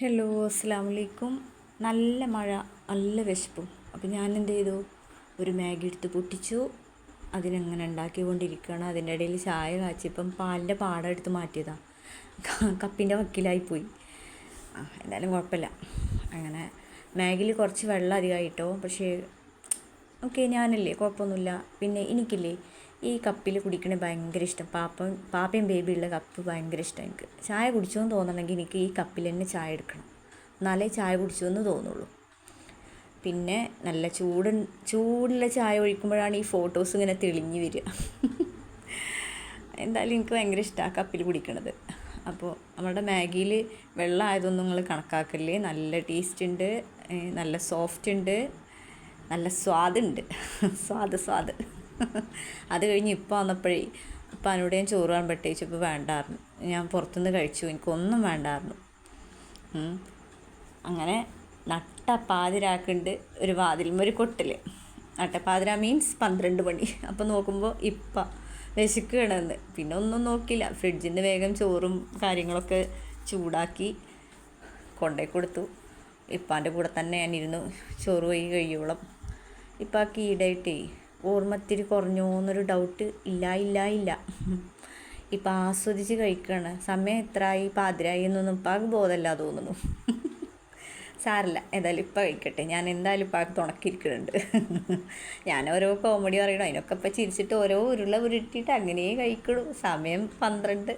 Hello, അസ്സാം വലൈക്കും. നല്ല മഴ, നല്ല വിശപ്പും. അപ്പോൾ ഞാൻ എന്ത് ചെയ്തു, ഒരു മാഗി എടുത്ത് പൊട്ടിച്ചു. അതിനങ്ങനെ ഉണ്ടാക്കിക്കൊണ്ടിരിക്കുകയാണ്. അതിൻ്റെ ഇടയിൽ ചായ കാച്ചിപ്പം പാലിൻ്റെ പാടം എടുത്ത് മാറ്റിയതാണ്. കപ്പിൻ്റെ വക്കിലായിപ്പോയി. എന്തായാലും കുഴപ്പമില്ല. അങ്ങനെ മാഗിയിൽ കുറച്ച് വെള്ളം അധികമായിട്ടോ, പക്ഷേ ഓക്കെ, ഞാനല്ലേ, കുഴപ്പമൊന്നുമില്ല. പിന്നെ എനിക്കില്ലേ ഈ കപ്പിൽ കുടിക്കണേ ഭയങ്കര ഇഷ്ടം. പാപ്പയും ബേബിയുള്ള കപ്പ് ഭയങ്കര ഇഷ്ടം. എനിക്ക് ചായ കുടിച്ചോന്ന് തോന്നണമെങ്കിൽ എനിക്ക് ഈ കപ്പിൽ തന്നെ ചായ എടുക്കണം, എന്നാലേ ചായ കുടിച്ചോന്ന് തോന്നുള്ളൂ. പിന്നെ നല്ല ചൂടുള്ള ചായ ഒഴിക്കുമ്പോഴാണ് ഈ ഫോട്ടോസ് ഇങ്ങനെ തെളിഞ്ഞ് വരിക. എന്തായാലും എനിക്ക് ഭയങ്കര ഇഷ്ടമാണ് കപ്പിൽ കുടിക്കണത്. അപ്പോൾ നമ്മുടെ മാഗിയിൽ വെള്ളം ആയതൊന്നും നിങ്ങൾ കണക്കാക്കല്ലേ. നല്ല ടേസ്റ്റ് ഉണ്ട്, നല്ല സോഫ്റ്റ് ഉണ്ട്, നല്ല സ്വാദുണ്ട്. സ്വാദ്. അത് കഴിഞ്ഞ് ഇപ്പോൾ വന്നപ്പോഴേ ഇപ്പം അതിനോട് ഞാൻ ചോറ് കാണുമ്പോഴത്തേച്ചപ്പോൾ വേണ്ടായിരുന്നു. ഞാൻ പുറത്തുനിന്ന് കഴിച്ചു, എനിക്കൊന്നും വേണ്ടായിരുന്നു. അങ്ങനെ നട്ടപ്പാതിരാക്കുണ്ട് ഒരു വാതിൽമൊരു കൊട്ടിൽ. നട്ടപ്പാതിര മീൻസ് 12 മണി. അപ്പോൾ നോക്കുമ്പോൾ ഇപ്പം വിശക്കുകയാണെന്ന്. പിന്നെ ഒന്നും നോക്കിയില്ല, ഫ്രിഡ്ജിൽ നിന്ന് വേഗം ചോറും കാര്യങ്ങളൊക്കെ ചൂടാക്കി കൊണ്ടുപോയി കൊടുത്തു. ഇപ്പാൻ്റെ കൂടെ തന്നെ ഞാനിരുന്നു ചോറ് പോയി കഴിയോളം. ഇപ്പാക്ക് ഈടായിട്ടേ ഓർമ്മത്തിരി കുറഞ്ഞോന്നൊരു ഡൗട്ട് ഇല്ല. ഇപ്പം ആസ്വദിച്ച് കഴിക്കുകയാണ്. സമയം എത്രയായി, പാതിരായി എന്നൊന്നും ഇപ്പാക്ക് ബോധമല്ല തോന്നുന്നു. സാരല്ല, ഏതായാലും ഇപ്പം കഴിക്കട്ടെ. ഞാൻ എന്തായാലും ഇപ്പാക്ക് തുണക്കിയിരിക്കുന്നുണ്ട്. ഞാൻ ഓരോ കോമഡി പറയണം, അതിനൊക്കെ ഇപ്പം ചിരിച്ചിട്ട് ഓരോ ഉരുട്ടിയിട്ട് അങ്ങനെ കഴിക്കണു. സമയം 12.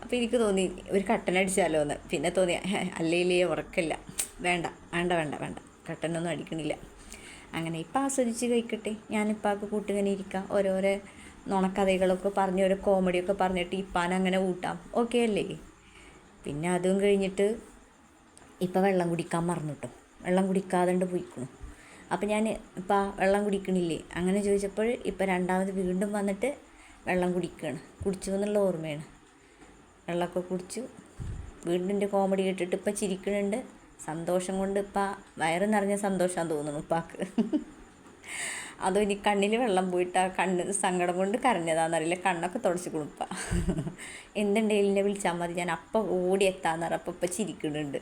അപ്പോൾ എനിക്ക് തോന്നി ഒരു കട്ടനടിച്ചാലോ എന്ന്. പിന്നെ തോന്നി അല്ലേ ഉറക്കില്ല, വേണ്ട കട്ടനൊന്നും അടിക്കണില്ല. അങ്ങനെ ഇപ്പം ആസ്വദിച്ച് കഴിക്കട്ടെ. ഞാനിപ്പാക്ക് കൂട്ടിങ്ങനെ ഇരിക്കാം, ഓരോരോ നുണക്കഥകളൊക്കെ പറഞ്ഞ് ഓരോ കോമഡിയൊക്കെ പറഞ്ഞിട്ട് ഇപ്പാനങ്ങനെ കൂട്ടാം. ഓക്കെ അല്ലേ? പിന്നെ അതും കഴിഞ്ഞിട്ട് ഇപ്പം വെള്ളം കുടിക്കാൻ മറന്നു കേട്ടോ. വെള്ളം കുടിക്കാതെ പോയിക്കണു. അപ്പം ഞാൻ ഇപ്പം വെള്ളം കുടിക്കണില്ലേ അങ്ങനെ ചോദിച്ചപ്പോൾ ഇപ്പം രണ്ടാമത് വീണ്ടും വന്നിട്ട് വെള്ളം കുടിച്ചു എന്നുള്ള ഓർമ്മയാണ്. വെള്ളമൊക്കെ കുടിച്ചു. വീടിൻ്റെ കോമഡി കേട്ടിട്ട് ഇപ്പം ചിരിക്കണുണ്ട്. സന്തോഷം കൊണ്ട് ഇപ്പം വയറ് നിറഞ്ഞ സന്തോഷമാണെന്ന് തോന്നുന്നു ഇപ്പാക്ക്. അതോ ഇനി കണ്ണിൽ വെള്ളം പോയിട്ട് ആ കണ്ണ് സങ്കടം കൊണ്ട് കരഞ്ഞതാണെന്നറിയില്ല. കണ്ണൊക്കെ തുടച്ചിക്കണം ഇപ്പം. എന്തുണ്ടെങ്കിലും എന്നെ വിളിച്ചാൽ മതി, ഞാൻ അപ്പം ഓടി എത്താമെന്ന് പറഞ്ഞപ്പോൾ ഇപ്പം ചിരിക്കുന്നുണ്ട്.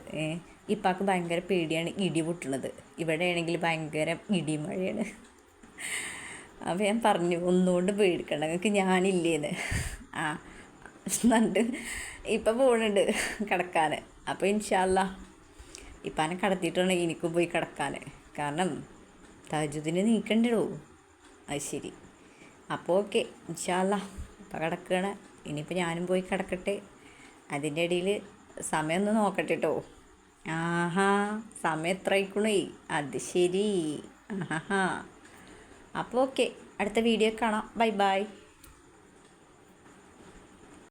ഇപ്പാക്ക് ഭയങ്കര പേടിയാണ് ഇടി പൊട്ടണത്. ഇവിടെയാണെങ്കിൽ ഭയങ്കര ഇടി മഴയാണ്. അപ്പോൾ ഞാൻ പറഞ്ഞു, ഒന്നുകൊണ്ട് പേടിക്കണ്ട, നിങ്ങൾക്ക് ഞാനില്ലേന്ന്. എന്നുണ്ട് ഇപ്പം പോകണുണ്ട് കിടക്കാൻ. അപ്പോൾ ഇൻഷാ അല്ലാ ഇപ്പാനെ കടത്തിയിട്ടാണ് എനിക്കും പോയി കിടക്കാൻ. കാരണം തഹജ്ജുദിന് നീക്കണ്ടോ. അത് ശരി. അപ്പോൾ ഓക്കെ, ഇൻഷാ അല്ലാ ഇപ്പം കിടക്കുകയാണ്. ഇനിയിപ്പോൾ ഞാനും പോയി കിടക്കട്ടെ. അതിൻ്റെ ഇടയിൽ സമയം ഒന്ന് നോക്കട്ടെ കേട്ടോ. സമയം എത്ര ആയിക്കണേ. അത് ശരി. അപ്പോൾ ഓക്കെ, അടുത്ത വീഡിയോ കാണാം. ബൈ.